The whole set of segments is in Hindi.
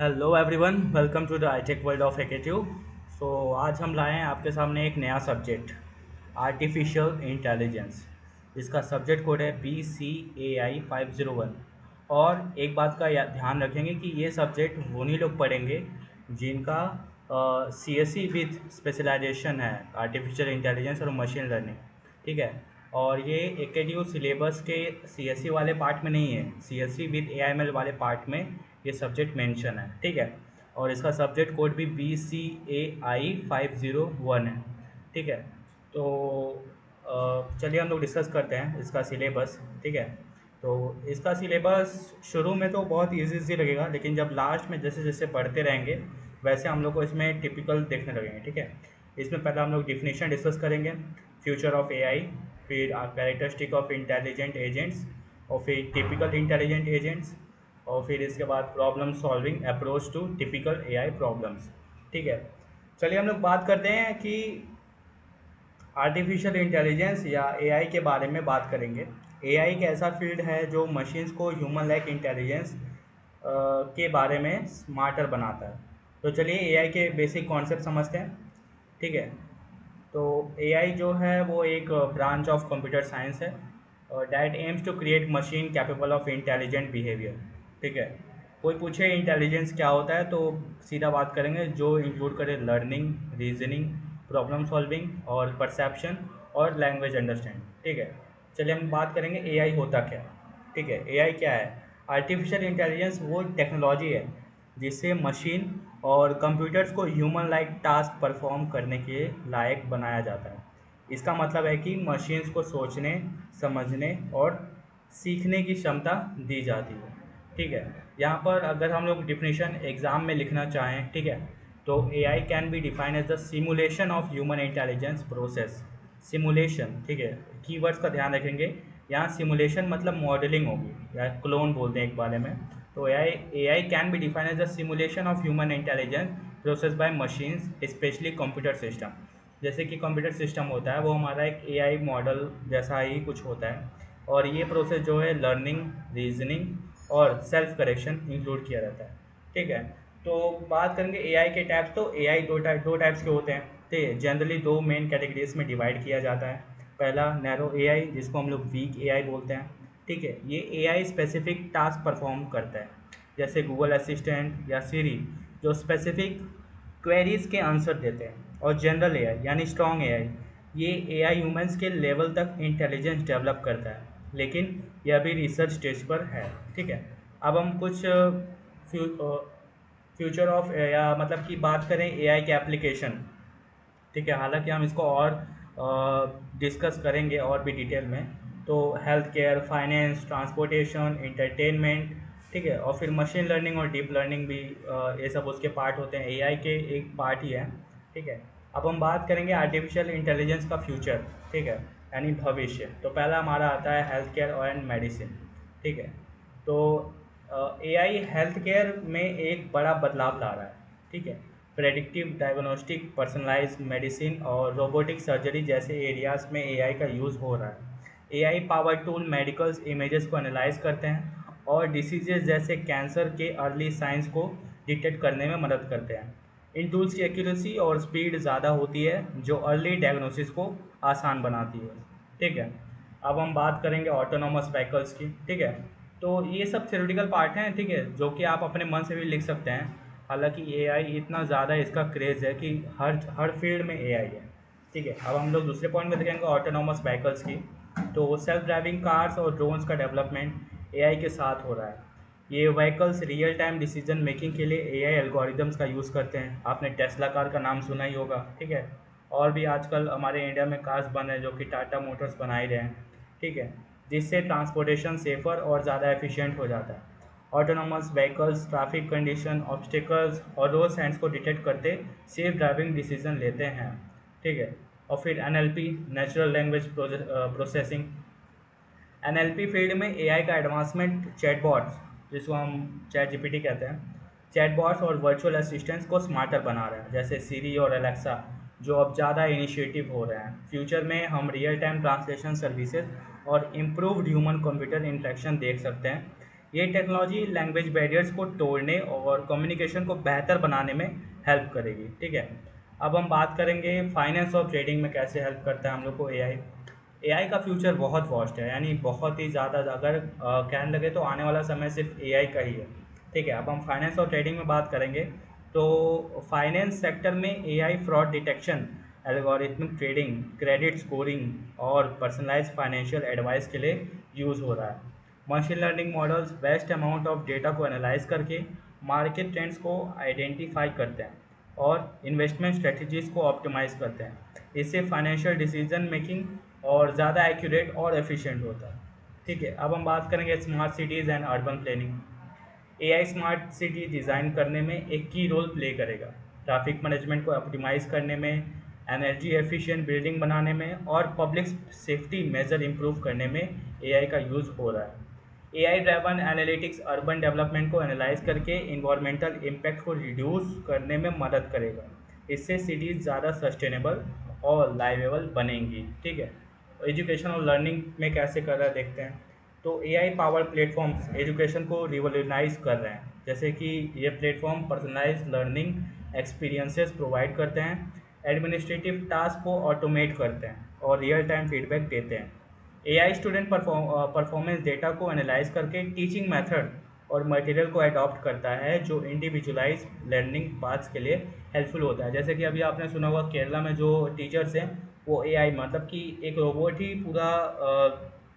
Hello everyone, welcome to the iTech world of Ekatu। सो आज हम लाए हैं आपके सामने एक नया सब्जेक्ट, आर्टिफिशियल इंटेलिजेंस। इसका सब्जेक्ट कोड है BCAI 501। और एक बात का ध्यान रखेंगे कि ये सब्जेक्ट उन्हीं लोग पढ़ेंगे जिनका CSE विथ स्पेशलाइजेशन है, आर्टिफिशियल इंटेलिजेंस और मशीन लर्निंग। ठीक है। और ये एकेडीयू सिलेबस के CSE वाले पार्ट में नहीं है, CSE विथ AIML वाले पार्ट में ये सब्जेक्ट मेंशन है। ठीक है। और इसका सब्जेक्ट कोड भी BCAI 501 है। ठीक है। तो चलिए हम लोग डिस्कस करते हैं इसका सिलेबस। ठीक है। तो इसका सिलेबस शुरू में तो बहुत ईजी लगेगा, लेकिन जब लास्ट में जैसे जैसे पढ़ते रहेंगे वैसे हम लोग को इसमें टिपिकल देखने लगेंगे। ठीक है। इसमें पहले हम लोग डिफिनीशन डिस्कस करेंगे, फ्यूचर ऑफ AI, फिर कैरेक्टरिस्टिक ऑफ इंटेलिजेंट एजेंट्स, और फिर टिपिकल इंटेलिजेंट एजेंट्स, और फिर इसके बाद problem solving approach to typical AI problems. ठीक है। चलिए हम लोग बात करते हैं कि आर्टिफिशियल इंटेलिजेंस या AI के बारे में बात करेंगे। AI एक ऐसा फील्ड है जो मशीन्स को ह्यूमन लाइक इंटेलिजेंस के बारे में स्मार्टर बनाता है। तो चलिए AI के बेसिक कॉन्सेप्ट समझते हैं। ठीक है। तो AI जो है वो एक ब्रांच ऑफ कंप्यूटर साइंस है that aims to create machine capable of intelligent behaviour. ठीक है। कोई पूछे इंटेलिजेंस क्या होता है तो सीधा बात करेंगे, जो इंक्लूड करे लर्निंग, रीजनिंग, प्रॉब्लम सॉल्विंग और परसेप्शन और लैंग्वेज अंडरस्टैंडिंग। ठीक है। चलिए हम बात करेंगे AI होता क्या है। ठीक है। AI क्या है? आर्टिफिशियल इंटेलिजेंस वो टेक्नोलॉजी है जिससे मशीन और कंप्यूटर्स को ह्यूमन लाइक टास्क परफॉर्म करने के लायक बनाया जाता है। इसका मतलब है कि मशीन्स को सोचने, समझने और सीखने की क्षमता दी जाती है। ठीक है। यहाँ पर अगर हम लोग डिफिनीशन एग्ज़ाम में लिखना चाहें, ठीक है, तो AI can be define as the simulation of human intelligence process. Simulation, ठीक है, कीवर्ड्स का ध्यान रखेंगे। यहाँ सिमुलेशन मतलब मॉडलिंग होगी या क्लोन बोलते हैं एक बारे में। तो AI can be define as the simulation of human intelligence process by machines, specially computer system. जैसे कि कंप्यूटर सिस्टम होता है वो हमारा एक AI मॉडल जैसा ही कुछ होता है, और ये प्रोसेस जो है लर्निंग, रीजनिंग और सेल्फ करेक्शन इंक्लूड किया रहता है। ठीक है। तो बात करेंगे AI के टाइप्स, तो AI दो टाइप्स के होते हैं। ठीक है। जनरली दो मेन कैटेगरीज में डिवाइड किया जाता है। पहला नैरो AI, जिसको हम लोग वीक AI बोलते हैं। ठीक है। ये AI स्पेसिफिक टास्क परफॉर्म करता है, जैसे गूगल असिस्टेंट या सीरी, जो स्पेसिफिक क्वेरीज के आंसर देते हैं। और जनरल AI यानी स्ट्रॉन्ग AI, ये AI ह्यूमंस के लेवल तक इंटेलिजेंस डेवलप करता है, लेकिन यह अभी रिसर्च स्टेज पर है। ठीक है। अब हम कुछ फ्यूचर ऑफ या मतलब कि बात करें AI के एप्लीकेशन। ठीक है। हालांकि हम इसको और डिस्कस करेंगे और भी डिटेल में। तो health care, finance, transportation, entertainment. ठीक है। और फिर मशीन लर्निंग और डीप लर्निंग भी, ये सब उसके पार्ट होते हैं, AI के एक पार्ट ही है। ठीक है। अब हम बात करेंगे आर्टिफिशियल इंटेलिजेंस का फ्यूचर। ठीक है। यानी भविष्य। तो पहला हमारा आता है हेल्थ केयर एंड मेडिसिन। ठीक है। तो AI हेल्थ केयर में एक बड़ा बदलाव ला रहा है। ठीक है। प्रेडिक्टिव डायग्नोस्टिक, पर्सनलाइज मेडिसिन और रोबोटिक सर्जरी जैसे एरियाज में AI का यूज़ हो रहा है। AI power tool medicals images को एनालाइज करते हैं और डिसीजेज जैसे कैंसर के अर्ली साइंस को डिटेक्ट करने में मदद करते हैं। इन टूल्स की एक्यूरेसी और स्पीड ज़्यादा होती है, जो अर्ली डायग्नोसिस को आसान बनाती है। ठीक है। अब हम बात करेंगे ऑटोनोमस व्हीकल्स की। ठीक है। तो ये सब थ्योरेटिकल पार्ट हैं, ठीक है, जो कि आप अपने मन से भी लिख सकते हैं। हालांकि AI इतना ज़्यादा इसका क्रेज़ है कि हर हर फील्ड में AI है। ठीक है। अब हम लोग दूसरे पॉइंट में देखेंगे ऑटोनोमस व्हीकल्स की। तो सेल्फ ड्राइविंग कार्स और ड्रोन्स का डेवलपमेंट AI के साथ हो रहा है। ये vehicles real time decision making के लिए AI एल्गोरिदम्स का यूज़ करते हैं। आपने टेस्ला कार का नाम सुना ही होगा। ठीक है। और भी आजकल हमारे इंडिया में कार्स बन रहे हैं जो कि टाटा मोटर्स बना ही रहे हैं। ठीक है। जिससे ट्रांसपोर्टेशन सेफ़र और ज़्यादा एफिशिएंट हो जाता है। Autonomous vehicles traffic condition, obstacles और रोड साइंस को डिटेक्ट करते सेफ ड्राइविंग डिसीजन लेते हैं। ठीक है। और फिर NLP, natural language processing. NLP field में AI का एडवांसमेंट चैटबॉट्स, जिसको हम चैट जीपीटी कहते हैं, चैटबॉट्स और वर्चुअल असिस्टेंट्स को स्मार्टर बना रहे हैं, जैसे सीरी और एलेक्सा, जो अब ज़्यादा इनिशिएटिव हो रहे हैं। फ्यूचर में हम रियल टाइम ट्रांसलेशन सर्विसेज और इम्प्रूव्ड ह्यूमन कंप्यूटर इंटरेक्शन देख सकते हैं। ये टेक्नोलॉजी लैंग्वेज बैरियर्स को तोड़ने और कम्युनिकेशन को बेहतर बनाने में हेल्प करेगी। ठीक है, अब हम बात करेंगे फाइनेंस और ट्रेडिंग में कैसे हेल्प करता है हम लोग को एआई। एआई का फ्यूचर बहुत वास्ट है, यानी बहुत ही ज़्यादा, अगर कहने लगे तो आने वाला समय सिर्फ एआई का ही है। ठीक है, अब हम फाइनेंस और ट्रेडिंग में बात करेंगे तो फाइनेंस सेक्टर में AI fraud detection, algorithmic trading, credit scoring और पर्सनलाइज्ड फाइनेंशियल एडवाइस के लिए यूज़ हो रहा है। Machine learning models vast amount of data को एनालाइज करके मार्केट ट्रेंड्स को आइडेंटिफाई करते हैं और इन्वेस्टमेंट स्ट्रेटजीज़ को ऑप्टिमाइज़ करते हैं। इससे फाइनेंशियल डिसीजन मेकिंग और ज़्यादा एक्यूरेट और एफिशिएंट होता है। ठीक है, अब हम बात करेंगे smart cities and urban planning. AI smart city design करने में एक की रोल प्ले करेगा। ट्रैफिक मैनेजमेंट को ऑप्टिमाइज़ करने में, एनर्जी एफिशिएंट बिल्डिंग बनाने में और पब्लिक सेफ्टी मेजर इंप्रूव करने में एआई का यूज़ हो रहा है। AI driven analytics urban development को एनालाइज करके इन्वायरमेंटल इम्पैक्ट को रिड्यूस करने में मदद करेगा। इससे सिटीज़ ज़्यादा सस्टेनेबल और लाइवेबल बनेंगी। ठीक है, एजुकेशन और लर्निंग में कैसे कर रहा है देखते हैं। तो एआई पावर प्लेटफॉर्म्स एजुकेशन को रिवोल्यूनाइज कर रहे हैं, जैसे कि ये platform personalise learning experiences provide करते हैं, एडमिनिस्ट्रेटिव टास्क को ऑटोमेट करते हैं और रियल टाइम फीडबैक देते हैं। एआई स्टूडेंट परफॉर्मेंस डेटा को एनालाइज करके टीचिंग मेथड और मटेरियल को अडॉप्ट करता है, जो इंडिविजुअलाइज लर्निंग पाथ्स के लिए हेल्पफुल होता है। जैसे कि अभी आपने सुना होगा केरला में जो टीचर्स हैं वो एआई, मतलब कि एक रोबोट ही पूरा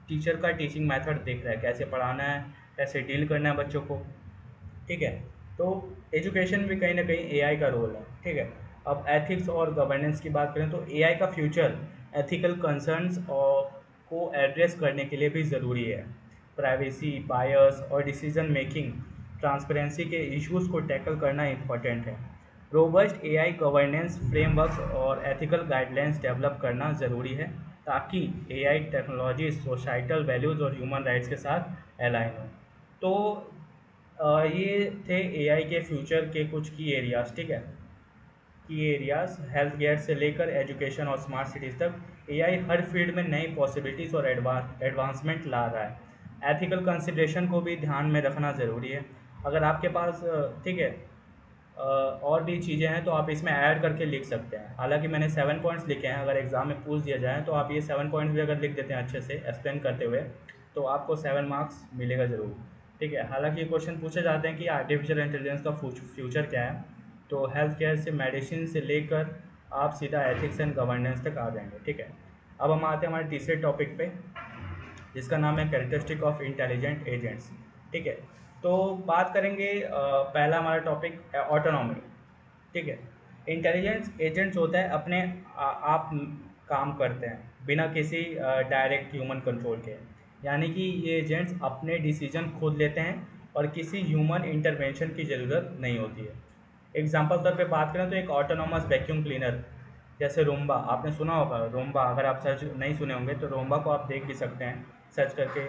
टीचर का टीचिंग मेथड देख रहा है, कैसे पढ़ाना है, कैसे डील करना है बच्चों को। ठीक है, तो एजुकेशन में कहीं ना कहीं एआई का रोल है। ठीक है, अब एथिक्स और गवर्नेंस की बात करें तो एआई का फ्यूचर एथिकल कंसर्न्स और को एड्रेस करने के लिए भी ज़रूरी है। प्राइवेसी, बायस और डिसीजन मेकिंग, ट्रांसपेरेंसी के इश्यूज को टैकल करना इम्पोर्टेंट है। रोबस्ट एआई गवर्नेंस फ्रेमवर्क्स और एथिकल गाइडलाइंस डेवलप करना ज़रूरी है, ताकि एआई टेक्नोलॉजी सोसाइटल वैल्यूज़ और ह्यूमन राइट्स के साथ अलाइन हो। तो ये थे एआई के फ्यूचर के कुछ की एरियाज़। ठीक है, की एरियाज़ हेल्थ केयर से लेकर एजुकेशन और स्मार्ट सिटीज़ तक एआई हर फील्ड में नई पॉसिबिलिटीज़ और एडवांसमेंट ला रहा है। एथिकल कंसिडरेशन को भी ध्यान में रखना ज़रूरी है। अगर आपके पास ठीक है, और भी चीज़ें हैं तो आप इसमें ऐड करके लिख सकते हैं। हालांकि मैंने 7 पॉइंट्स लिखे हैं, अगर एग्ज़ाम में पूछ दिया जाए तो आप ये 7 पॉइंट्स भी अगर लिख देते हैं अच्छे से एक्सप्लेन करते हुए, तो आपको 7 मार्क्स मिलेगा ज़रूर। ठीक है, हालांकि ये क्वेश्चन पूछे जाते हैं कि आर्टिफिशियल इंटेलिजेंस का फ्यूचर क्या है, तो हेल्थ केयर से मेडिसिन से लेकर आप सीधा एथिक्स एंड गवर्नेंस तक आ जाएंगे। ठीक है, अब हम आते हैं हमारे तीसरे टॉपिक पे, जिसका नाम है कैरेक्टरिस्टिक ऑफ इंटेलिजेंट एजेंट्स। ठीक है, तो बात करेंगे पहला हमारा टॉपिक ऑटोनॉमी। ठीक है, इंटेलिजेंस एजेंट्स होता है अपने आप काम करते हैं बिना किसी डायरेक्ट ह्यूमन कंट्रोल के, यानी कि ये एजेंट्स अपने डिसीजन खुद लेते हैं और किसी ह्यूमन इंटरवेंशन की ज़रूरत नहीं होती है। एग्जाम्पल तौर पे बात करें तो एक ऑटोनोमस वैक्यूम क्लीनर, जैसे रोम्बा, आपने सुना होगा रोम्बा, अगर आप सर्च नहीं सुने होंगे तो रोम्बा को आप देख भी सकते हैं सर्च करके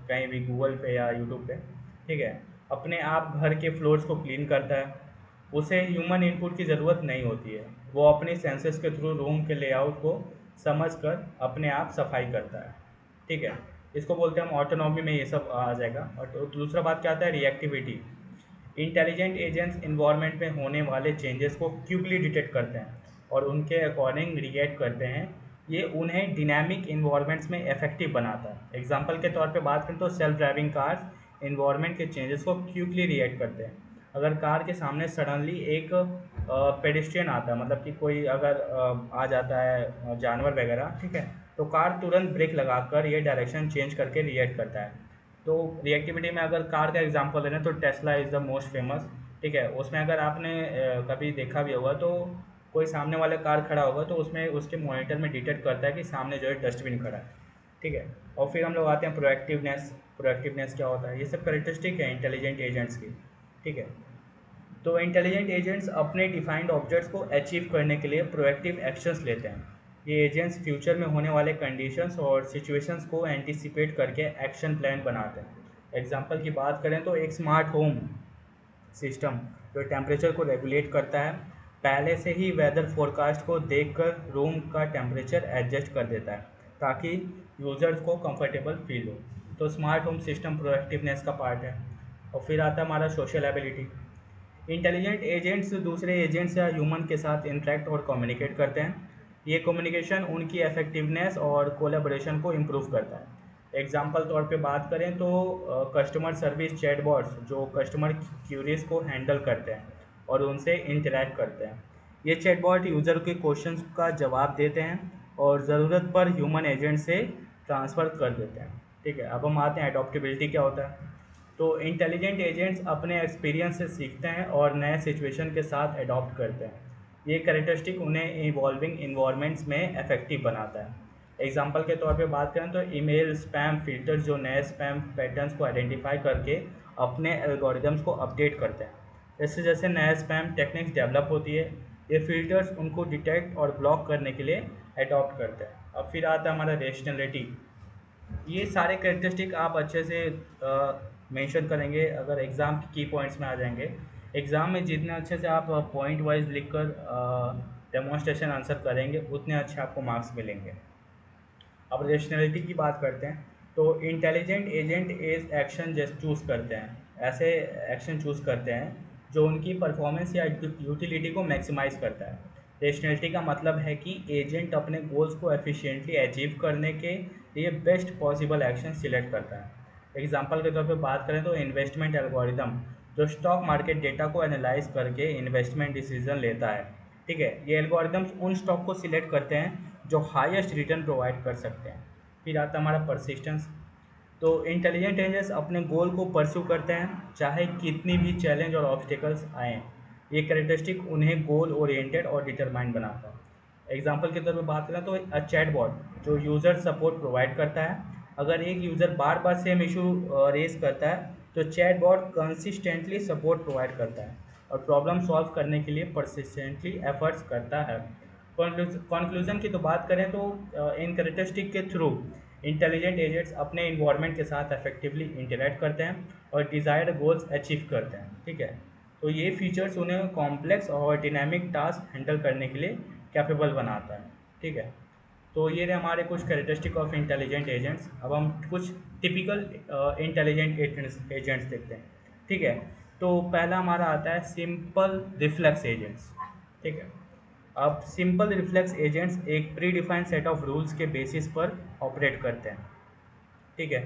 कहीं भी गूगल पे या यूट्यूब पे। ठीक है, अपने आप घर के फ्लोर्स को क्लीन करता है, उसे ह्यूमन इनपुट की ज़रूरत नहीं होती है, वो अपने सेंसेस के थ्रू रूम के लेआउट को समझकर अपने आप सफाई करता है। ठीक है, इसको बोलते हैं हम ऑटोनॉमी में, ये सब आ जाएगा। और तो दूसरा बात क्या आता है, रिएक्टिविटी। इंटेलिजेंट एजेंट्स इन्वायरमेंट में होने वाले चेंजेस को क्विकली डिटेक्ट करते हैं और उनके अकॉर्डिंग रिएक्ट करते हैं। ये उन्हें डिनामिक इन्वायरमेंट्स में इफेक्टिव बनाता है। एग्जांपल के तौर पे बात करें तो सेल्फ ड्राइविंग कार्स इन्वायरमेंट के चेंजेस को क्विकली रिएक्ट करते हैं। अगर कार के सामने सडनली एक पेडिस्ट्रियन आता है, मतलब कि कोई अगर आ जाता है जानवर वगैरह, ठीक है, तो कार तुरंत ब्रेक लगाकर ये डायरेक्शन चेंज करके रिएक्ट करता है। तो रिएक्टिविटी में अगर कार का एग्जांपल लेना तो Tesla is the most famous. ठीक है, उसमें अगर आपने कभी देखा भी होगा तो कोई सामने वाला कार खड़ा होगा तो उसमें उसके मॉनिटर में डिटेक्ट करता है कि सामने जो है डस्टबिन खड़ा है। ठीक है, और फिर हम लोग आते हैं प्रोएक्टिवनेस। प्रोएक्टिवनेस क्या होता है, ये सब करेक्टरिस्टिक है इंटेलिजेंट एजेंट्स की। ठीक है, तो इंटेलिजेंट एजेंट्स अपने डिफाइंड ऑब्जेक्ट्स को अचीव करने के लिए प्रोएक्टिव एक्शंस लेते हैं। ये एजेंट्स फ्यूचर में होने वाले कंडीशंस और सिचुएशंस को एंटिसिपेट करके एक्शन प्लान बनाते हैं। एग्जांपल की बात करें तो एक स्मार्ट होम सिस्टम जो टेम्परेचर को रेगुलेट करता है, पहले से ही वेदर फोरकास्ट को देखकर रूम का टेम्परेचर एडजस्ट कर देता है ताकि यूज़र्स को कंफर्टेबल फील हो। तो स्मार्ट होम सिस्टम प्रोएक्टिवनेस का पार्ट है। और फिर आता है हमारा सोशल एबिलिटी। इंटेलिजेंट एजेंट्स दूसरे एजेंट्स या ह्यूमन के साथ इंटरेक्ट और कम्युनिकेट करते हैं। ये कम्युनिकेशन उनकी इफेक्टिवनेस और कोलैबोरेशन को इम्प्रूव करता है। एग्जाम्पल तौर पे बात करें तो कस्टमर सर्विस चैटबॉट्स जो कस्टमर क्यूरीज को हैंडल करते हैं और उनसे इंटरेक्ट करते हैं। ये चैटबॉट यूज़र के क्वेश्चंस का जवाब देते हैं और ज़रूरत पर ह्यूमन एजेंट से ट्रांसफ़र कर देते हैं। ठीक है, अब हम आते हैं एडॉप्टेबिलिटी क्या होता है। तो इंटेलिजेंट एजेंट्स अपने एक्सपीरियंस से सीखते हैं और नए सिचुएशन के साथ अडॉप्ट करते हैं। ये कैरेक्टरिस्टिक उन्हें इवॉल्विंग इन्वायरमेंट्स में इफेक्टिव बनाता है। एग्जांपल के तौर पे बात करें तो ईमेल स्पैम फिल्टर्स जो नए स्पैम पैटर्न्स को आइडेंटिफाई करके अपने एल्गोरिदम्स को अपडेट करते हैं। जैसे जैसे नए स्पैम टेक्निक्स डेवलप होती है, ये फिल्टर्स उनको डिटेक्ट और ब्लॉक करने के लिए अडॉप्ट करते हैं। अब फिर आता है हमारा रेशनलिटी। ये सारे कैरेक्टरिस्टिक आप अच्छे से मेंशन करेंगे अगर एग्ज़ाम की पॉइंट्स में आ जाएंगे। एग्ज़ाम में जितने अच्छे से आप पॉइंट वाइज लिखकर डेमोन्स्ट्रेशन आंसर करेंगे उतने अच्छे आपको मार्क्स मिलेंगे। अब रेशनैलिटी की बात करते हैं तो intelligent agent as action just choose करते हैं, ऐसे एक्शन चूज़ करते हैं जो उनकी परफॉर्मेंस या यूटिलिटी को मैक्सिमाइज करता है। रेशनैलिटी का मतलब है कि एजेंट अपने गोल्स को एफिशिएंटली अचीव करने के लिए बेस्ट पॉसिबल एक्शन सिलेक्ट करता है। एग्जांपल के तौर पे बात करें तो इन्वेस्टमेंट एल्गोरिदम जो स्टॉक मार्केट डेटा को एनालाइज करके इन्वेस्टमेंट डिसीजन लेता है। ठीक है, ये एल्गोरिदम्स उन स्टॉक को सिलेक्ट करते हैं जो हाईएस्ट रिटर्न प्रोवाइड कर सकते हैं। फिर आता है हमारा परसिस्टेंस। तो इंटेलिजेंट एजेंट्स अपने गोल को परस्यू करते हैं चाहे कितनी भी चैलेंज और ऑब्स्टिकल्स आएँ। ये कैरेक्टरिस्टिक उन्हें गोल ओरिएंटेड और डिटरमाइंड बनाता है। एग्जांपल के तौर पे बात करें तो चैटबॉट जो यूज़र सपोर्ट प्रोवाइड करता है। अगर एक यूज़र बार बार सेम इशू रेज करता है तो चैटबॉट कंसिस्टेंटली सपोर्ट प्रोवाइड करता है और प्रॉब्लम सॉल्व करने के लिए परसिस्टेंटली एफर्ट्स करता है। कंक्लूजन की तो बात करें तो इन कैरेक्टरिस्टिक के थ्रू इंटेलिजेंट एजेंट्स अपने इन्वायरमेंट के साथ इफेक्टिवली इंटरेक्ट करते हैं और डिज़ायर्ड गोल्स अचीव करते हैं। ठीक है, तो ये फीचर्स उन्हें कॉम्प्लेक्स और डिनामिक टास्क हैंडल करने के लिए कैपेबल बनाता है। ठीक है, तो ये रहे हमारे कुछ कैरेक्टरिस्टिक ऑफ इंटेलिजेंट एजेंट्स। अब हम कुछ टिपिकल इंटेलिजेंट एजेंट्स देखते हैं। ठीक है, तो पहला हमारा आता है सिंपल रिफ्लेक्स एजेंट्स। ठीक है, अब सिंपल रिफ्लेक्स एजेंट्स एक pre defined set of rules के बेसिस पर ऑपरेट करते हैं। ठीक है,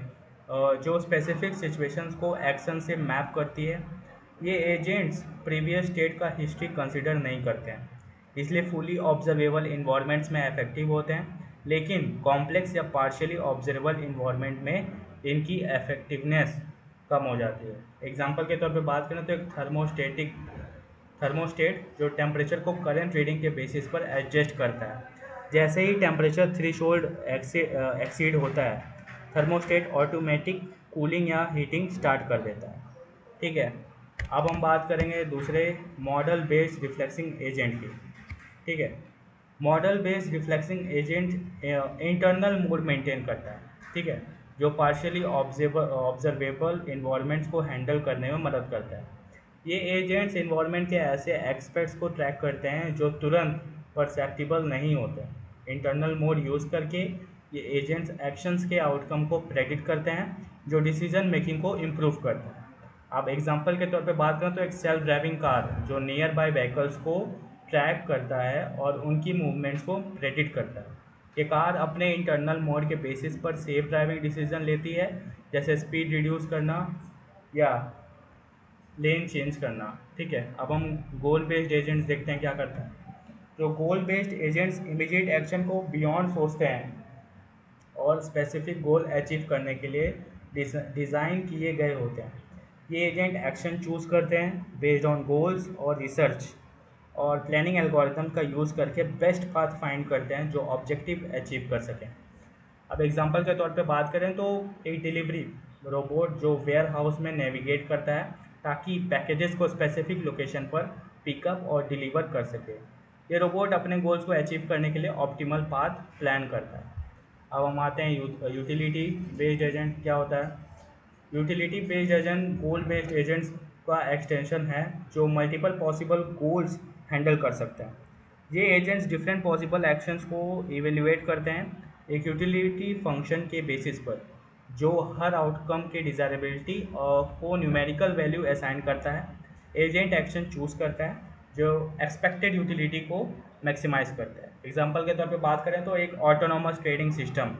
जो स्पेसिफिक सिचुएशंस को एक्शन से मैप करती है। ये एजेंट्स प्रीवियस स्टेट का हिस्ट्री कंसिडर नहीं करते हैं, इसलिए फुली ऑब्जर्वेबल इन्वायरमेंट्स में इफेक्टिव होते हैं, लेकिन कॉम्प्लेक्स या पार्शियली ऑब्जर्वेबल इन्वायरमेंट में इनकी इफेक्टिवनेस कम हो जाती है। एग्जांपल के तौर पे बात करें तो एक थर्मोस्टेट जो टेम्परेचर को करंट रीडिंग के बेसिस पर एडजस्ट करता है। जैसे ही टेम्परेचर थ्रेशोल्ड एक्सीड होता है, थर्मोस्टेट ऑटोमेटिक कूलिंग या हीटिंग स्टार्ट कर देता है। ठीक है, अब हम बात करेंगे दूसरे मॉडल बेस्ड रिफ्लेक्सिंग एजेंट की। ठीक है, model based reflexing agent internal mode maintain करता है। ठीक है, जो पार्शियली ऑब्जर्वेबल इन्वायरमेंट्स को हैंडल करने में मदद करता है। ये एजेंट्स इन्वायरमेंट के ऐसे एस्पेक्ट्स को ट्रैक करते हैं जो तुरंत परसेप्टिबल नहीं होते। इंटरनल मोड यूज़ करके ये एजेंट्स एक्शंस के आउटकम को प्रेडिक्ट करते हैं जो डिसीजन मेकिंग को इम्प्रूव करता है। आप एग्जांपल के तौर पे बात करें तो एक सेल्फ ड्राइविंग कार जो नियर बाय व्हीकल्स को ट्रैक करता है और उनकी मूवमेंट्स को प्रेडिक्ट करता है। ये कार अपने इंटरनल मोड के बेसिस पर सेफ ड्राइविंग डिसीजन लेती है, जैसे स्पीड रिड्यूस करना या लेन चेंज करना। ठीक है, अब हम गोल बेस्ड एजेंट्स देखते हैं क्या करता है। जो गोल बेस्ड एजेंट्स इमीडिएट एक्शन को बियॉन्ड सोचते हैं और स्पेसिफिक गोल अचीव करने के लिए डिज़ाइन किए गए होते हैं। ये एजेंट एक्शन चूज़ करते हैं बेस्ड ऑन गोल्स और रिसर्च और प्लानिंग एल्गोरिथम का यूज़ करके बेस्ट पाथ फाइंड करते हैं जो ऑब्जेक्टिव अचीव कर सकें। अब एग्जांपल के तौर पे बात करें तो एक डिलीवरी रोबोट जो वेयर हाउस में नेविगेट करता है ताकि पैकेजेस को स्पेसिफिक लोकेशन पर पिकअप और डिलीवर कर सके। ये रोबोट अपने गोल्स को अचीव करने के लिए ऑप्टिमल पाथ प्लान करता है। अब हम आते हैं यूटिलिटी बेस्ड एजेंट क्या होता है। यूटिलिटी बेस्ड एजेंट गोल बेस्ड एजेंट्स का एक्सटेंशन है जो मल्टीपल पॉसिबल गोल्स हैंडल कर सकते हैं। ये एजेंट्स डिफरेंट पॉसिबल एक्शंस को इवेल्युएट करते हैं एक यूटिलिटी फंक्शन के बेसिस पर। जो हर आउटकम की डिज़ायरेबिलिटी को न्यूमेरिकल वैल्यू असाइन करता है। एजेंट एक्शन चूज़ करता है जो एक्सपेक्टेड यूटिलिटी को मैक्सिमाइज करता है। एग्जांपल के तौर पे बात करें तो एक ऑटोनोमस ट्रेडिंग सिस्टम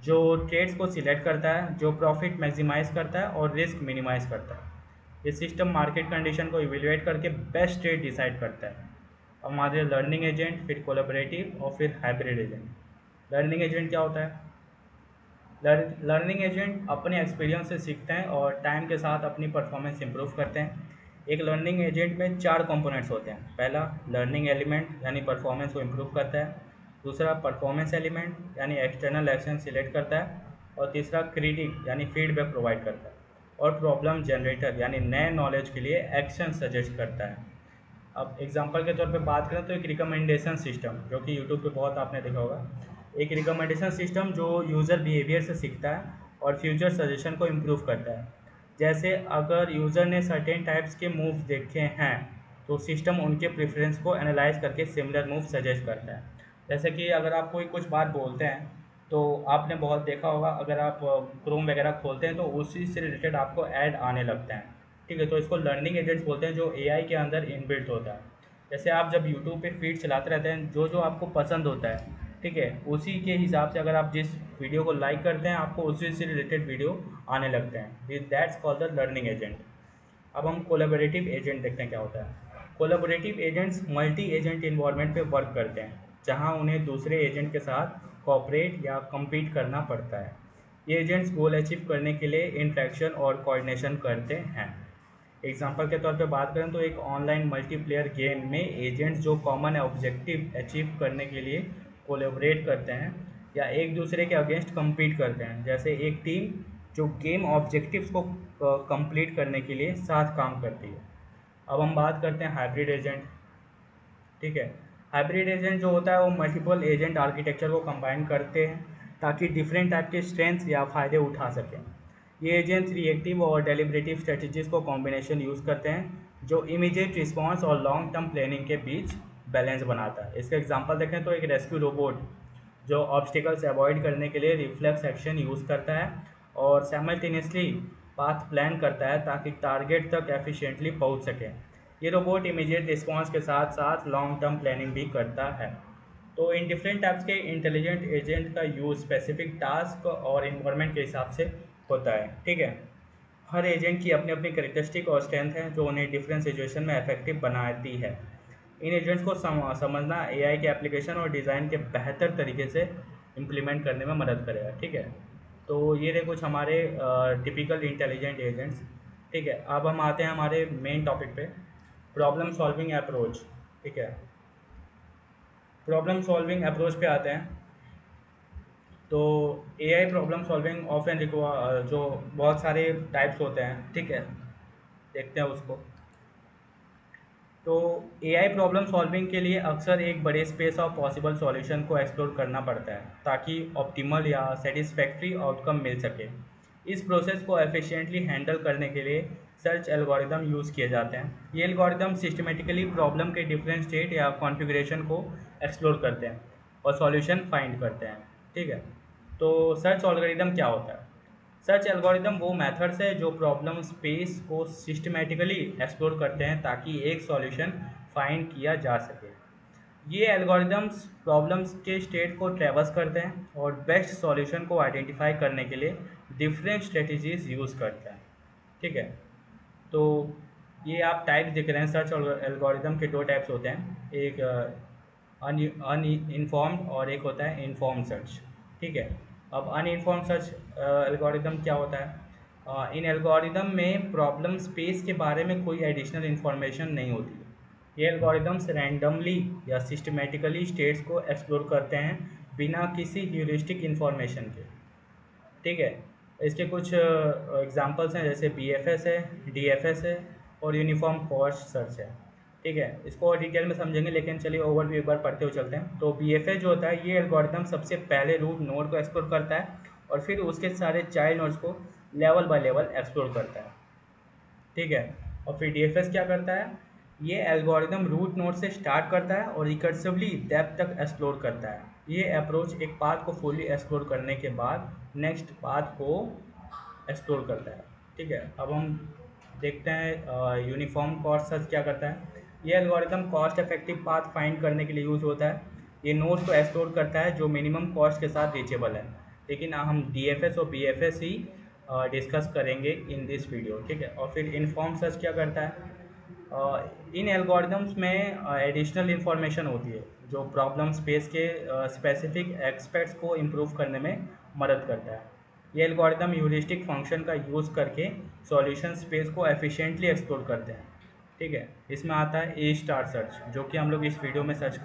जो ट्रेड्स को सिलेक्ट करता है, जो प्रॉफिट मैक्सिमाइज करता है और रिस्क मिनिमाइज करता है। ये सिस्टम मार्केट कंडीशन को इवेलुएट करके बेस्ट ट्रेड डिसाइड करता है। अब हमारे लर्निंग एजेंट, फिर कोलैबोरेटिव और फिर हाइब्रिड एजेंट। लर्निंग एजेंट क्या होता है? लर्निंग एजेंट अपने एक्सपीरियंस से सीखते हैं और टाइम के साथ अपनी परफॉर्मेंस इंप्रूव करते हैं। एक लर्निंग एजेंट में 4 कंपोनेंट्स होते हैं। पहला लर्निंग एलिमेंट यानी परफॉर्मेंस को इम्प्रूव करता है। दूसरा परफॉर्मेंस एलिमेंट यानी एक्सटर्नल एक्शन सिलेक्ट करता है। और तीसरा क्रिटिक यानी फीडबैक प्रोवाइड करता है। और प्रॉब्लम जनरेटर यानी नए नॉलेज के लिए एक्शन सजेस्ट करता है। अब एग्जांपल के तौर पे बात करें तो एक रिकमेंडेशन सिस्टम जो कि यूट्यूब पे बहुत आपने देखा होगा। एक रिकमेंडेशन सिस्टम जो यूज़र बिहेवियर से सीखता है और फ्यूचर सजेशन को इम्प्रूव करता है। जैसे अगर यूज़र ने सर्टेन टाइप्स के मूव्स देखे हैं तो सिस्टम उनके प्रेफरेंस को एनालाइज करके सिमिलर मूव सजेस्ट करता है। जैसे कि अगर आप कोई कुछ बात बोलते हैं तो आपने बहुत देखा होगा, अगर आप क्रोम वगैरह खोलते हैं तो उसी से रिलेटेड आपको ऐड आने लगते हैं। ठीक है, तो इसको लर्निंग एजेंट्स बोलते हैं जो एआई के अंदर इनबिल्ट होता है। जैसे आप जब यूट्यूब पे फीड चलाते रहते हैं, जो जो आपको पसंद होता है, ठीक है, उसी के हिसाब से अगर आप जिस वीडियो को लाइक करते हैं आपको उसी से रिलेटेड वीडियो आने लगते हैं। That's called the learning agent. अब हम कोलैबोरेटिव एजेंट देखते हैं क्या होता है। Collaborative agents multi agent environment पे वर्क करते हैं जहां उन्हें दूसरे एजेंट के साथ कोऑपरेट या compete करना पड़ता है। ये एजेंट्स गोल अचीव करने के लिए इंटरेक्शन और कोऑर्डिनेशन करते हैं। एग्जाम्पल के तौर पे बात करें तो एक ऑनलाइन मल्टीप्लेयर गेम में एजेंट्स जो कॉमन ऑब्जेक्टिव अचीव करने के लिए कोलैबोरेट करते हैं या एक दूसरे के अगेंस्ट compete करते हैं। जैसे एक टीम जो गेम ऑब्जेक्टिव्स को कंप्लीट करने के लिए साथ काम करती है। अब हम बात करते हैं हाइब्रिड एजेंट। ठीक है, हाइब्रिड एजेंट जो होता है वो मल्टीपल एजेंट आर्किटेक्चर को कंबाइन करते हैं ताकि डिफरेंट टाइप के स्ट्रेंथ्स या फ़ायदे उठा सकें। ये एजेंट्स रिएक्टिव और डेलिब्रेटिव स्ट्रेटजीज को कॉम्बिनेशन यूज़ करते हैं जो इमीडिएट रिस्पॉन्स और लॉन्ग टर्म प्लानिंग के बीच बैलेंस बनाता है। इसका एग्जांपल देखें तो एक रेस्क्यू रोबोट जो ऑब्स्टिकल्स अवॉइड करने के लिए रिफ्लेक्स एक्शन यूज़ करता है और साइमल्टेनियसली पाथ प्लान करता है ताकि टारगेट तक एफिशिएंटली पहुंच सके। ये रोबोट इमीडिएट रिस्पांस के साथ साथ लॉन्ग टर्म प्लानिंग भी करता है। तो इन डिफरेंट टाइप्स के इंटेलिजेंट एजेंट का यूज़ स्पेसिफिक टास्क और इन्वायरमेंट के हिसाब से होता है। ठीक है, हर एजेंट की अपनी अपनी करेक्टरिस्टिक और स्ट्रेंथ है जो उन्हें डिफरेंट सिचुएशन में इफेक्टिव बनाती है। इन एजेंट्स को समझना एआई के एप्लीकेशन और डिज़ाइन के बेहतर तरीके से इम्प्लीमेंट करने में मदद करेगा। ठीक है, तो ये रहे कुछ हमारे टिपिकल इंटेलिजेंट एजेंट्स। ठीक है, अब हम आते हैं हमारे मेन टॉपिक पे, प्रॉब्लम सॉल्विंग अप्रोच। ठीक है, प्रॉब्लम सॉल्विंग अप्रोच पे आते हैं। तो एआई प्रॉब्लम सॉल्विंग ऑफन जो बहुत सारे टाइप्स होते हैं। ठीक है, देखते हैं उसको। तो एआई प्रॉब्लम सॉल्विंग के लिए अक्सर एक बड़े स्पेस ऑफ पॉसिबल सॉल्यूशन को एक्सप्लोर करना पड़ता है ताकि ऑप्टिमल या सेटिस्फैक्ट्री आउटकम मिल सके। इस प्रोसेस को एफिशिएंटली हैंडल करने के लिए सर्च एल्गोरिदम यूज़ किए जाते हैं। ये एल्गोरिदम सिस्टमेटिकली प्रॉब्लम के डिफरेंट स्टेट या कॉन्फ़िगरेशन को एक्सप्लोर करते हैं और सॉल्यूशन फाइंड करते हैं। ठीक है, तो सर्च एल्गोरिदम क्या होता है? सर्च एल्गोरिदम वो मेथड्स है जो प्रॉब्लम स्पेस को सिस्टमेटिकली एक्सप्लोर करते हैं ताकि एक सॉल्यूशन फाइंड किया जा सके। ये एल्गोरिदम्स प्रॉब्लम्स के स्टेट को ट्रेवर्स करते हैं और बेस्ट सॉल्यूशन को आइडेंटिफाई करने के लिए डिफरेंट स्ट्रेटजीज यूज़ करते हैं। ठीक है, तो ये आप टाइप्स दिख रहे हैं। सर्च एल्गोरिदम के 2 टाइप्स होते हैं, एक अनइनफॉर्म्ड और एक होता है इन्फॉर्म्ड सर्च। ठीक है, अब अनइनफॉर्म्ड सर्च एल्गोरिदम क्या होता है? इन एल्गोरिदम में प्रॉब्लम स्पेस के बारे में कोई एडिशनल इन्फॉर्मेशन नहीं होती है। ये एल्गोरिदम्स रैंडमली या सिस्टमेटिकली स्टेट्स को एक्सप्लोर करते हैं बिना किसी ह्यूरिस्टिक इन्फॉर्मेशन के। ठीक है, इसके कुछ एग्जांपल्स हैं जैसे बीएफएस है, डीएफएस है और यूनिफॉर्म कॉस्ट सर्च है। ठीक है, इसको और डिटेल में समझेंगे लेकिन चलिए ओवरव्यू एक बार पढ़ते हुए चलते हैं। तो बीएफएस जो होता है ये एल्गोरिथम सबसे पहले रूट नोड को एक्सप्लोर करता है और फिर उसके सारे चाइल्ड नोड्स को लेवल बाय लेवल एक्सप्लोर करता है। ठीक है, और फिर डीएफएस क्या करता है? ये एल्गोरिदम रूट नोड से स्टार्ट करता है और रिकर्सिवली डेप्थ तक एक्सप्लोर करता है। ये अप्रोच एक पाथ को फुली एक्सप्लोर करने के बाद नेक्स्ट पाथ को एक्सप्लोर करता है। ठीक है, अब हम देखते हैं यूनिफॉर्म कॉस्ट सर्च क्या करता है। ये algorithm cost effective path find करने के लिए यूज़ होता है। ये नोड्स को एक्सप्लोर करता है जो मिनिमम कॉस्ट के साथ रीचेबल है। लेकिन हम डीएफएस और बीएफएस ही डिस्कस करेंगे इन दिस वीडियो। ठीक है, और फिर इन्फॉर्म सर्च क्या करता है। इन एल्गोरिदम्स में एडिशनल इंफॉर्मेशन होती है जो प्रॉब्लम स्पेस के स्पेसिफिक एस्पेक्ट्स को इम्प्रूव करने में मदद करता है। ये एल्गोरिदम ह्यूरिस्टिक फंक्शन का यूज़ करके सॉल्यूशन स्पेस को एफिशिएंटली एक्सप्लोर करते हैं। ठीक है, इसमें आता है ए स्टार सर्च जो कि हम लोग इस वीडियो में सर्च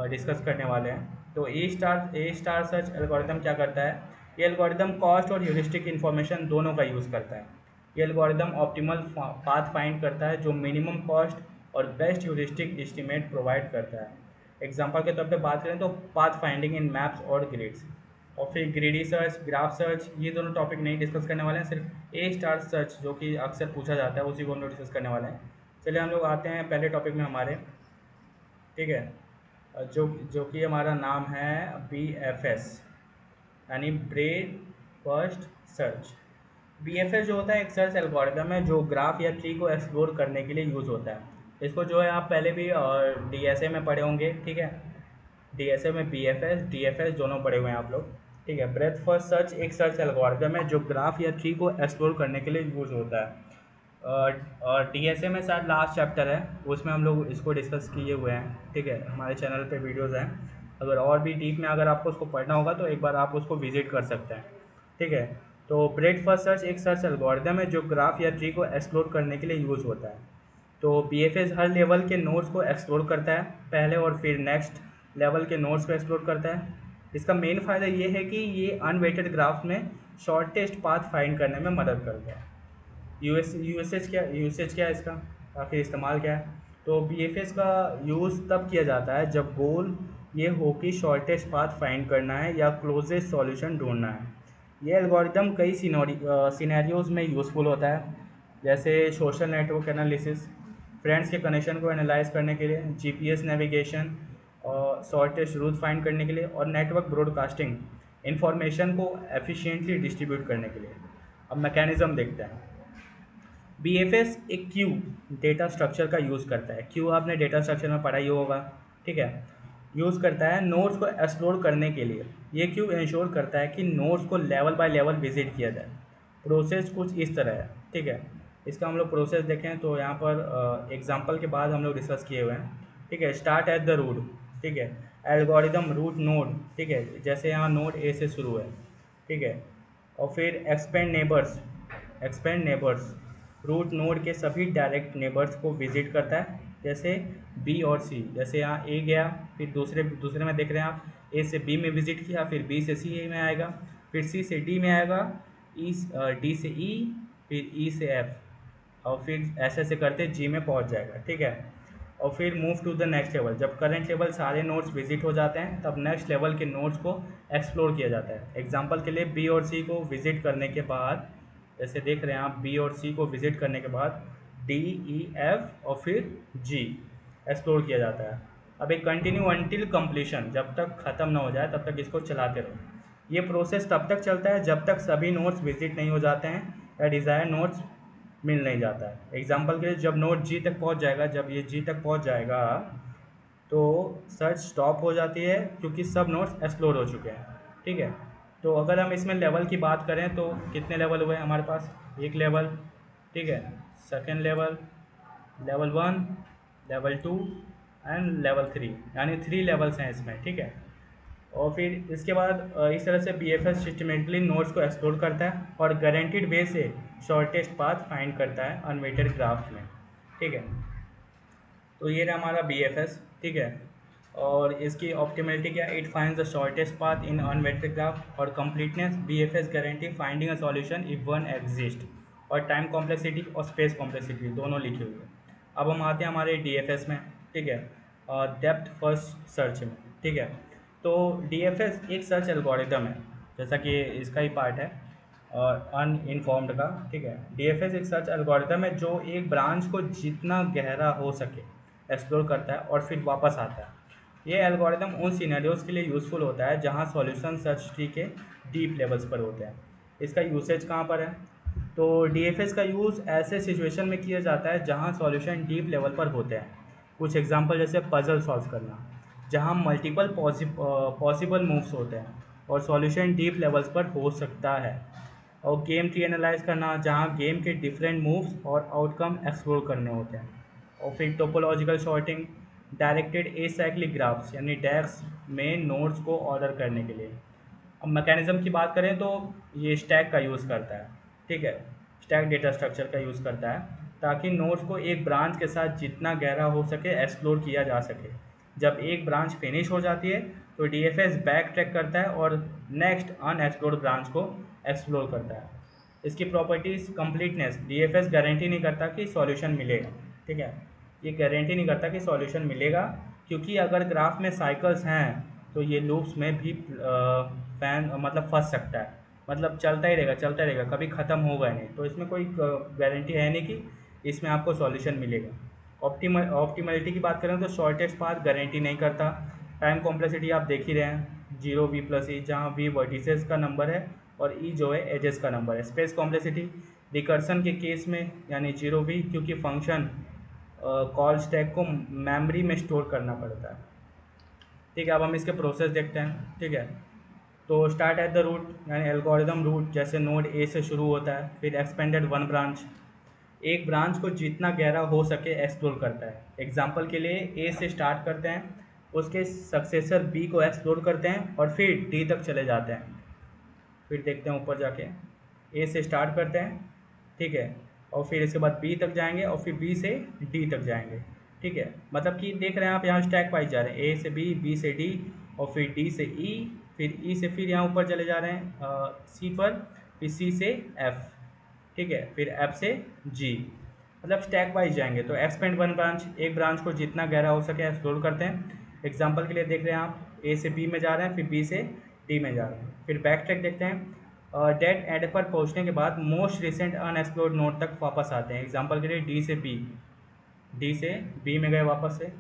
डिस्कस करने वाले हैं। तो ए स्टार सर्च एल्गोरिदम क्या करता है। ये एल्गोरिदम कॉस्ट और ह्यूरिस्टिक इन्फॉर्मेशन दोनों का यूज़ करता है। ये एल्गोरिदम ऑप्टिमल पाथ फाइंड करता है जो मिनिमम कॉस्ट और बेस्ट ह्यूरिस्टिक एस्टीमेट प्रोवाइड करता है। एग्जांपल के तौर पे बात करें तो पाथ फाइंडिंग इन मैप्स और ग्रिड्स। और फिर ग्रीडी सर्च, ग्राफ सर्च, ये दोनों टॉपिक नहीं डिस्कस करने वाले हैं, सिर्फ ए स्टार सर्च जो कि अक्सर पूछा जाता है उसी को हम लोग डिस्कस करने वाले हैं। चलिए हम लोग आते हैं पहले टॉपिक में हमारे। ठीक है, जो जो कि हमारा नाम है बी एफ एस, यानी ब्रेड फर्स्ट सर्च। बीएफएस जो होता है एक सर्च एल्गोरिदम है जो ग्राफ या ट्री को एक्सप्लोर करने के लिए यूज़ होता है। इसको जो है आप पहले भी डीएसए में पढ़े होंगे। ठीक है, डीएसए में बीएफएस डीएफएस दोनों पढ़े हुए हैं आप लोग। ठीक है, ब्रेथ फर्स्ट सर्च एक सर्च एल्गोरिदम है जो ग्राफ या ट्री को एक्सप्लोर करने के लिए यूज़ होता है। और डीएसए में शायद लास्ट चैप्टर है, उसमें हम लोग इसको डिस्कस किए हुए हैं। ठीक है, हमारे चैनल पे वीडियोज़ हैं, अगर और भी डीप में अगर आपको उसको पढ़ना होगा तो एक बार आप उसको विजिट कर सकते हैं। ठीक है, तो ब्रेथ फर्स्ट सर्च एक सर्च एल्गोरिदम है जो ग्राफ या ट्री को एक्सप्लोर करने के लिए यूज़ होता है। तो बीएफएस हर लेवल के नोड्स को एक्सप्लोर करता है पहले, और फिर नेक्स्ट लेवल के नोड्स को एक्सप्लोर करता है। इसका मेन फ़ायदा ये है कि ये अनवेटेड ग्राफ में शॉर्टेस्ट पाथ फाइंड करने में मदद करता है। यूसेज क्या है इसका, आखिर इस्तेमाल क्या है। तो बीएफएस का यूज़ तब किया जाता है जब गोल ये हो कि शॉर्टेस्ट पाथ फाइंड करना है या क्लोजेस्ट सॉल्यूशन ढूंढना है। ये एल्गोरिदम कई सिनेरियोज में यूज़फुल होता है, जैसे सोशल नेटवर्क एनालिसिस, फ्रेंड्स के कनेक्शन को एनालाइज करने के लिए, जीपीएस नेविगेशन और शॉर्टेस्ट रूट फाइंड करने के लिए, और नेटवर्क ब्रॉडकास्टिंग इंफॉर्मेशन को एफिशिएंटली डिस्ट्रीब्यूट करने के लिए। अब मैकेनिज़्म देखते हैं। बीएफएस एक क्यू डेटा स्ट्रक्चर का यूज़ करता है। क्यू आपने डेटा स्ट्रक्चर में पढ़ा ही होगा। ठीक है, यूज़ करता है नोड्स को एक्सप्लोर करने के लिए। ये क्यू इंश्योर करता है कि नोड्स को लेवल बाय लेवल विजिट किया जाए। प्रोसेस कुछ इस तरह है। ठीक है, इसका हम लोग प्रोसेस देखें तो यहाँ पर एग्जांपल के बाद हम लोग डिस्कस किए हुए हैं। ठीक है, स्टार्ट एट द रूट। ठीक है, एल्गोरिदम रूट नोड। ठीक है, जैसे यहाँ नोड ए से शुरू है। ठीक है, और फिर एक्सपेंड नेबर्स रूट नोड के सभी डायरेक्ट नेबर्स को विजिट करता है, जैसे बी और सी। जैसे यहाँ ए गया, फिर दूसरे दूसरे में देख रहे हैं आप, ए से बी में विजिट किया, फिर बी से सी में आएगा, फिर सी से डी में आएगा, डी से ई, फिर ई से एफ, और फिर ऐसे ऐसे करते जी में पहुंच जाएगा। ठीक है, और फिर move to the next level. जब करंट लेवल सारे नोड्स विजिट हो जाते हैं तब नेक्स्ट लेवल के नोड्स को एक्सप्लोर किया जाता है। एग्जांपल के लिए बी और सी को विजिट करने के बाद, जैसे देख रहे हैं आप, बी और सी को विजिट करने के बाद डी, ई, एफ और फिर जी एक्सप्लोर किया जाता है। अब एक कंटिन्यू अनटिल कंप्लीशन, जब तक ख़त्म ना हो जाए तब तक इसको चलाते रहो। ये प्रोसेस तब तक चलता है जब तक सभी नोड्स विजिट नहीं हो जाते हैं या डिज़ायर नोड्स मिल नहीं जाता है। एग्जांपल के लिए जब नोड जी तक पहुंच जाएगा, जब ये जी तक पहुंच जाएगा तो सर्च स्टॉप हो जाती है क्योंकि सब नोड्स एक्सप्लोर हो चुके हैं। ठीक है, तो अगर हम इसमें लेवल की बात करें तो कितने लेवल हुए हमारे पास, एक लेवल। ठीक है, second level, level 1, level 2 and level 3, यानी 3 लेवल्स हैं इसमें। ठीक है, और फिर इसके बाद इस तरह से बीएफएस सिस्टमेटिकली नोड्स को एक्सप्लोर करता है और गारंटीड वे से शॉर्टेस्ट पाथ फाइंड करता है अनवेटेड ग्राफ में। ठीक है, तो ये रहा हमारा बीएफएस। ठीक है, और इसकी ऑप्टिमलिटी क्या, it finds the shortest path in unweighted graph, और completeness, BFS guarantee finding a solution if one exist, और टाइम कॉम्प्लेक्सिटी और स्पेस कॉम्प्लेक्सिटी दोनों लिखे हुए हैं। अब हम आते हैं हमारे डीएफएस में। ठीक है, डेप्थ फर्स्ट सर्च में। ठीक है, तो डीएफएस एक सर्च एल्गोरिदम है, जैसा कि इसका ही पार्ट है और अनइनफॉर्म्ड का। ठीक है, डीएफएस एक सर्च एल्गोरिदम है जो एक ब्रांच को जितना गहरा हो सके एक्सप्लोर करता है और फिर वापस आता है। ये एल्गोरिदम उन सिनेरियोज के लिए यूज़फुल होता है जहाँ सॉल्यूशन सर्च ट्री के डीप लेवल्स पर होते हैं। इसका यूसेज कहाँ पर है? तो डीएफएस का यूज़ ऐसे सिचुएशन में किया जाता है जहाँ सॉल्यूशन डीप लेवल पर होते हैं। कुछ एग्जांपल जैसे पजल सॉल्व करना, जहाँ मल्टीपल पॉसिबल मूव्स होते हैं और सॉल्यूशन डीप लेवल्स पर हो सकता है। और गेम ट्री एनालाइज करना, जहाँ गेम के डिफरेंट मूव्स और आउटकम एक्सप्लोर करने होते हैं। और फिर topological sorting, directed acyclic graphs यानी डैक्स में नोड्स को ऑर्डर करने के लिए। अब मैकेनिज्म की बात करें तो ये स्टैक का यूज़ करता है, ठीक है, स्टैक डेटा स्ट्रक्चर का यूज़ करता है ताकि नोड्स को एक ब्रांच के साथ जितना गहरा हो सके एक्सप्लोर किया जा सके। जब एक ब्रांच फिनिश हो जाती है तो डीएफएस बैक ट्रैक करता है और नेक्स्ट अनएक्सप्लोर्ड ब्रांच को एक्सप्लोर करता है। इसकी प्रॉपर्टीज़ कंप्लीटनेस, डीएफएस गारंटी नहीं करता कि सॉल्यूशन मिलेगा, ठीक है, ये गारंटी नहीं करता कि सॉल्यूशन मिलेगा, क्योंकि अगर ग्राफ में साइकिल्स हैं तो ये लूप्स में भी फैन मतलब फंस सकता है, मतलब चलता ही रहेगा चलता रहेगा, कभी ख़त्म होगा नहीं। तो इसमें कोई गारंटी है नहीं कि इसमें आपको सॉल्यूशन मिलेगा। ऑप्टिमलिटी की बात करें तो शॉर्टेस्ट पाथ गारंटी नहीं करता। टाइम कॉम्प्लेक्सिटी आप देख ही रहे हैं, 0v+e, जहाँ वी वर्टिसेस का नंबर है और ई जो है एजेस का नंबर है। स्पेस कॉम्प्लेक्सिटी रिकर्सन के केस में यानी 0v, क्योंकि फंक्शन कॉल स्टैक को मेमोरी में स्टोर करना पड़ता है। ठीक है, अब हम इसके प्रोसेस देखते हैं, ठीक है। तो स्टार्ट एट द रूट यानी एल्गोरिदम रूट, जैसे नोड ए से शुरू होता है, फिर एक्सपेंडेड वन ब्रांच, एक ब्रांच को जितना गहरा हो सके एक्सप्लोर करता है। एग्जाम्पल के लिए ए से स्टार्ट करते हैं, उसके सक्सेसर बी को एक्सप्लोर करते हैं और फिर डी तक चले जाते हैं। फिर देखते हैं ऊपर जाके, ए से स्टार्ट करते हैं, ठीक है, और फिर इसके बाद बी तक जाएंगे और फिर बी से डी तक जाएंगे, ठीक है। मतलब कि देख रहे हैं आप यहाँ स्टैक वाइज जा रहे हैं, ए से बी, बी से डी, और फिर डी से ई, फिर ई से फिर यहाँ ऊपर चले जा रहे हैं सी पर, फिर सी से एफ, ठीक है, फिर एफ से जी, मतलब स्टैक वाइज जाएंगे। तो एक्सपेंड वन ब्रांच, एक ब्रांच को जितना गहरा हो सके एक्सप्लोर करते हैं। एग्जाम्पल के लिए देख रहे हैं आप, ए से बी में जा रहे हैं, फिर बी से डी में जा रहे हैं। फिर बैक ट्रैक देखते हैं, डेड एंड पर पहुंचने के बाद मोस्ट रिसेंट अनएक्सप्लोर्ड नोड तक वापस आते हैं। एग्जाम्पल के लिए डी से बी, डी से बी में गए वापस से,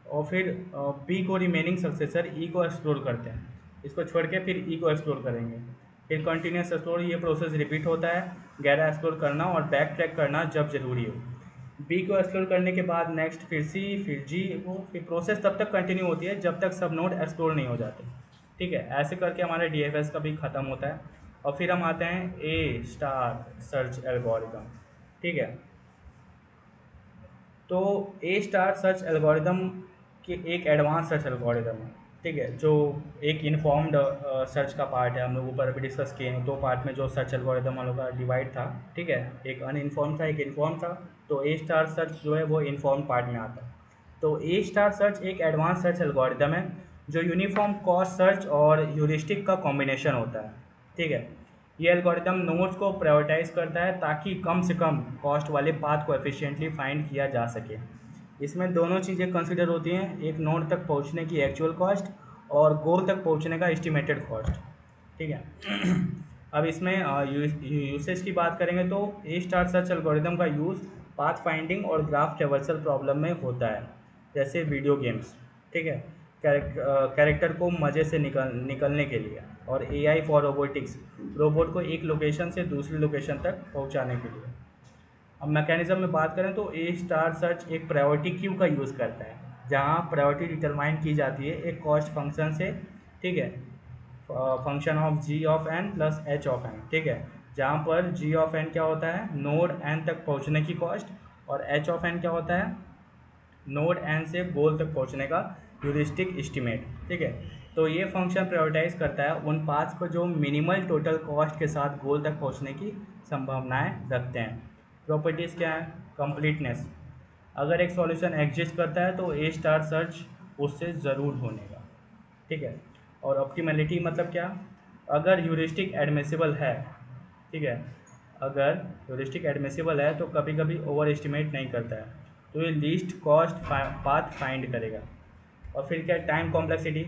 और फिर बी को रिमेनिंग सक्सेसर ई को एक्सप्लोर करते हैं, इसको छोड़ के फिर ई को एक्सप्लोर करेंगे। फिर कंटिन्यूस एक्सप्लोर, ये प्रोसेस रिपीट होता है, गहरा एक्सप्लोर करना और बैक ट्रैक करना जब ज़रूरी हो। बी को एक्सप्लोर करने के बाद नेक्स्ट फिर सी, फिर जी, वो फिर प्रोसेस तब तक कंटिन्यू होती है जब तक सब नोड एक्सप्लोर नहीं हो जाते, ठीक है। ऐसे करके हमारा डीएफएस का भी ख़त्म होता है। और फिर हम आते हैं ए स्टार सर्च एल्गोरिदम, ठीक है। तो ए स्टार सर्च एल्गोरिदम के एक एडवांस सर्च एल्गोरिदम है, ठीक है, जो एक इन्फॉर्म्ड सर्च का पार्ट है। हम लोग ऊपर अभी डिस्कस किए हैं, दो पार्ट में जो सर्च एल्गोरिदम हम लोग का डिवाइड था, ठीक है, एक अनइन्फॉर्म था एक इन्फॉर्म था। तो ए स्टार सर्च जो है वो इन्फॉर्म पार्ट में आता है। तो ए स्टार सर्च एक एडवांस सर्च एल्गोरिदम है जो यूनिफॉर्म कॉस्ट सर्च और ह्यूरिस्टिक का कॉम्बिनेशन होता है, ठीक है। ये एल्गोरिदम नोड्स को प्रायोरिटाइज करता है ताकि कम से कम कॉस्ट वाले पाथ को एफिशिएंटली फाइंड किया जा सके। इसमें दोनों चीज़ें कंसिडर होती हैं, एक नोड तक पहुंचने की एक्चुअल कॉस्ट और गोल तक पहुंचने का एस्टिमेटेड कॉस्ट, ठीक है। अब इसमें यूसेज की बात करेंगे तो ए स्टार सर्च एल्गोरिदम का यूज़ पाथ फाइंडिंग और ग्राफ ट्रेवर्सल प्रॉब्लम में होता है, जैसे वीडियो गेम्स, ठीक है, कैरेक्टर को मज़े से निकलने के लिए, और एआई फॉर रोबोटिक्स, रोबोट को एक लोकेशन से दूसरी लोकेशन तक पहुंचाने के लिए। अब मैकेनिज्म में बात करें तो ए स्टार सर्च एक प्रायोरिटी क्यू का यूज़ करता है, जहां प्रायोरिटी डिटरमाइन की जाती है एक कॉस्ट फंक्शन से, ठीक है, function of g of n plus h of n, ठीक है, जहां पर जी ऑफ एन क्या होता है, नोड एन तक पहुंचने की कॉस्ट, और एच ऑफ एन क्या होता है, नोड एन से गोल तक पहुंचने का ह्यूरिस्टिक एस्टीमेट, ठीक है। तो ये फंक्शन प्रायोरिटाइज करता है उन पाथ्स को जो मिनिमल टोटल कॉस्ट के साथ गोल तक पहुंचने की संभावनाएं रखते हैं। प्रॉपर्टीज़ क्या है? कंप्लीटनेस, अगर एक सॉल्यूशन एग्जिस्ट करता है तो ए स्टार सर्च उससे ज़रूर ढूंढेगा, ठीक है। और ऑप्टिमलिटी मतलब क्या? अगर ह्यूरिस्टिक एडमिसिबल है, ठीक है, अगर ह्यूरिस्टिक एडमिसिबल है तो कभी कभी ओवर एस्टिमेट नहीं करता है, तो ये लीस्ट कॉस्ट पाथ फाइंड करेगा। और फिर क्या, टाइम कॉम्प्लेक्सिटी,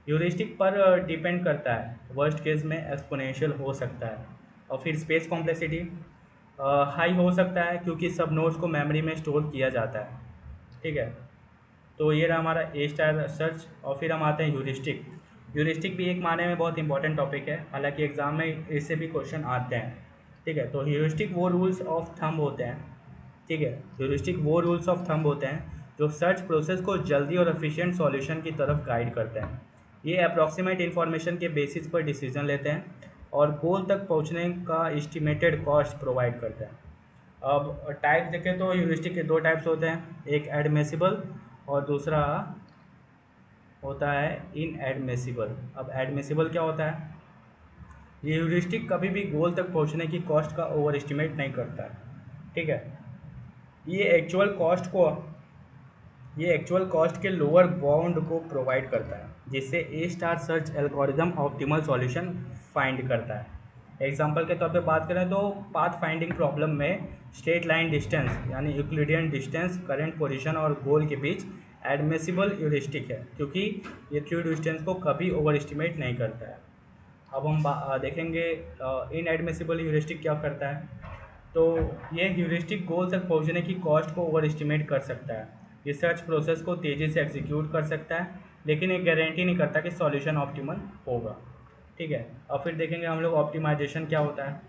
ह्यूरिस्टिक पर डिपेंड करता है, वर्स्ट केस में एक्सपोनेंशियल हो सकता है। और फिर स्पेस कॉम्प्लेक्सिटी हाई हो सकता है क्योंकि सब नोड्स को मेमोरी में स्टोर किया जाता है, ठीक है। तो ये रहा हमारा ए स्टार सर्च। और फिर हम आते हैं ह्यूरिस्टिक। ह्यूरिस्टिक भी एक मायने में बहुत इंपॉर्टेंट टॉपिक है, हालांकि एग्जाम में इससे भी क्वेश्चन आते हैं। ठीक है, तो ह्यूरिस्टिक वो रूल्स ऑफ थंब होते हैं। ठीक है, ह्यूरिस्टिक वो रूल्स ऑफ थंब होते हैं जो सर्च प्रोसेस को जल्दी और एफिशिएंट सॉल्यूशन की तरफ गाइड करते हैं। ये अप्रॉक्सीमेट इन्फॉर्मेशन के बेसिस पर डिसीजन लेते हैं और गोल तक पहुंचने का एस्टिमेटेड कॉस्ट प्रोवाइड करते हैं। अब टाइप देखें तो ह्यूरिस्टिक के दो टाइप्स होते हैं, एक एडमिसिबल और दूसरा होता है इनएडमिसिबल। अब एडमिसिबल क्या होता है? ये ह्यूरिस्टिक कभी भी गोल तक पहुंचने की कॉस्ट का ओवर एस्टिमेट नहीं करता है। ठीक है, ये एक्चुअल कॉस्ट को ये एक्चुअल कॉस्ट के लोअर बाउंड को प्रोवाइड करता है, जिससे A star search algorithm optimal solution find करता है। एग्जांपल के तौर पे बात करें तो पाथ फाइंडिंग प्रॉब्लम में स्ट्रेट लाइन डिस्टेंस यानी यूक्लिडियन डिस्टेंस करंट पोजीशन और गोल के बीच एडमिसिबल ह्यूरिस्टिक है, क्योंकि ये ट्रू डिस्टेंस को कभी ओवर एस्टिमेट नहीं करता है। अब हम देखेंगे इनएडमिसिबल ह्यूरिस्टिक क्या करता है। तो ये ह्यूरिस्टिक गोल तक पहुंचने की कॉस्ट को ओवर एस्टिमेट कर सकता है। ये सर्च प्रोसेस को तेज़ी से एग्जीक्यूट कर सकता है, लेकिन ये गारंटी नहीं करता कि सॉल्यूशन ऑप्टिमल होगा। ठीक है, और फिर देखेंगे हम लोग ऑप्टिमाइजेशन क्या होता है।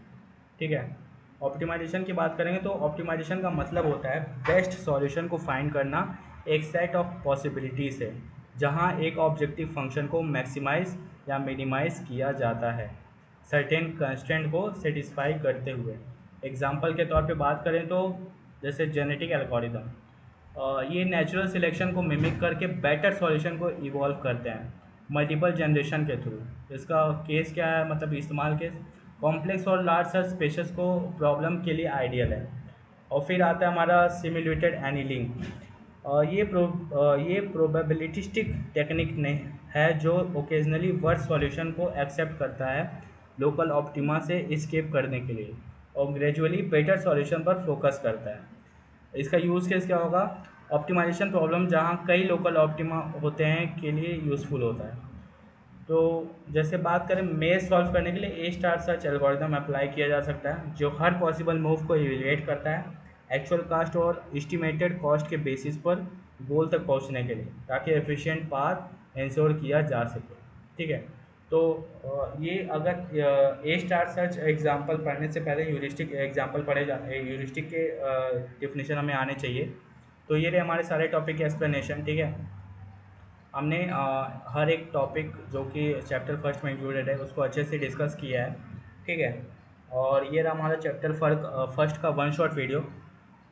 ठीक है, ऑप्टिमाइजेशन की बात करेंगे तो ऑप्टिमाइजेशन का मतलब होता है बेस्ट सॉल्यूशन को फाइंड करना एक सेट ऑफ पॉसिबिलिटीज़ है, जहां एक ऑब्जेक्टिव फंक्शन को मैक्सिमाइज या मिनिमाइज किया जाता है सर्टेन कंस्ट्रेंट को सेटिस्फाई करते हुए। एग्जाम्पल के तौर पे बात करें तो जैसे जेनेटिक एल्गोरिदम, ये नेचुरल सिलेक्शन को मिमिक करके बेटर सॉल्यूशन को इवॉल्व करते हैं मल्टीपल जनरेशन के थ्रू। इसका केस क्या है, मतलब इस्तेमाल केस कॉम्प्लेक्स और लार्ज सर्च स्पेसेस को प्रॉब्लम के लिए आइडियल है। और फिर आता है हमारा सिमुलेटेड एनीलिंग। ये प्रोबेबिलिटिस्टिक टेक्निक नहीं है जो ओकेजनली वर्स्ट सॉल्यूशन को एक्सेप्ट करता है लोकल ऑप्टिमा से एस्केप करने के लिए और ग्रेजुअली बेटर सॉल्यूशन पर फोकस करता है। इसका यूज़ केस क्या होगा? ऑप्टिमाइजेशन प्रॉब्लम जहाँ कई लोकल ऑप्टिमा होते हैं के लिए यूज़फुल होता है। तो जैसे बात करें मेज सॉल्व करने के लिए ए स्टार सर्च एल्गोरिदम अप्लाई किया जा सकता है, जो हर पॉसिबल मूव को इवेलुएट करता है एक्चुअल कास्ट और एस्टिमेटेड कॉस्ट के बेसिस पर गोल तक पहुंचने के लिए, ताकि एफिशिएंट पाथ इंश्योर किया जा सके। ठीक है, तो ये अगर ए स्टार सर्च एग्जांपल पढ़ने से पहले ह्यूरिस्टिक एग्जांपल पढ़े जा ह्यूरिस्टिक के डिफिनेशन हमें आने चाहिए। तो ये रहे हमारे सारे टॉपिक के एक्सप्लेनेशन। ठीक है, हमने हर एक टॉपिक जो कि चैप्टर फर्स्ट में इंक्लूडेड है उसको अच्छे से डिस्कस किया है। ठीक है, और ये रहा हमारा चैप्टर फर्स्ट का वन शॉट वीडियो,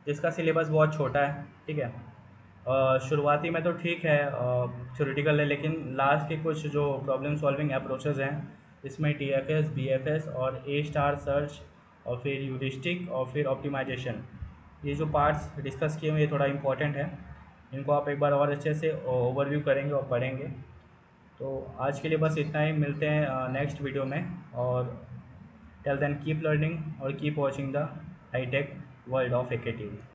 जिसका सिलेबस बहुत छोटा है। ठीक है, शुरुआती में तो ठीक है, थ्योरेटिकल है, लेकिन लास्ट के कुछ जो प्रॉब्लम सॉल्विंग अप्रोचेज हैं इसमें TFS, BFS और ए स्टार सर्च और फिर ह्यूरिस्टिक और फिर ऑप्टिमाइजेशन, ये जो पार्ट्स डिस्कस किए हुए ये थोड़ा इंपॉर्टेंट है। इनको आप एक बार और अच्छे से ओवरव्यू करेंगे और पढ़ेंगे। तो आज के लिए बस इतना ही, मिलते हैं नेक्स्ट वीडियो में। और टिल देन कीप लर्निंग और keep watching the hitech world of एकेटी।